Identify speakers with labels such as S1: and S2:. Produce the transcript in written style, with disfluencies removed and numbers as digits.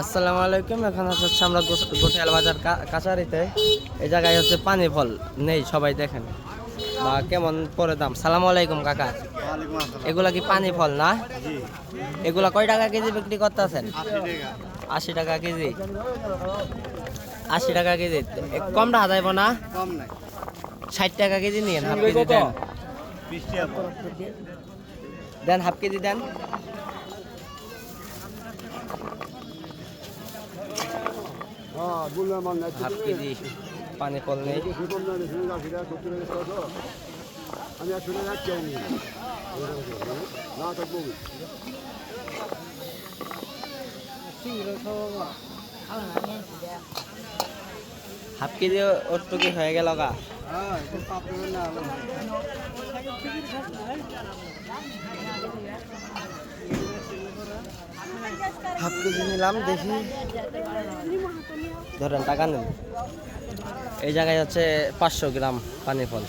S1: আসসালামু আলাইকুম। এখন হচ্ছে আমরা গোঠাল বাজার কাছারিতে। এই জায়গায় হচ্ছে পানি ফল নেই, সবাই দেখেন বা কেমন পরে দাম। সালামু আলাইকুম কাকা, এগুলা কি পানি ফল না? এগুলা কয় টাকা কেজি বিক্রি করতেছেন? 80 টাকা কেজি। 80 টাকা কেজি কম রাখা যাইব না? 60 টাকা কেজি নিন, হাফ কেজি দেন। দেন হাফ কেজি দেন। হাফ কেজি পানি ফল নেই। হাফ কেজি ওটুকি হয়ে গেল গা। হাফ কেজি নিলাম, দেখি ধরেন টাকা নেন। এই জায়গায় হচ্ছে 500 গ্রাম পানি ফল।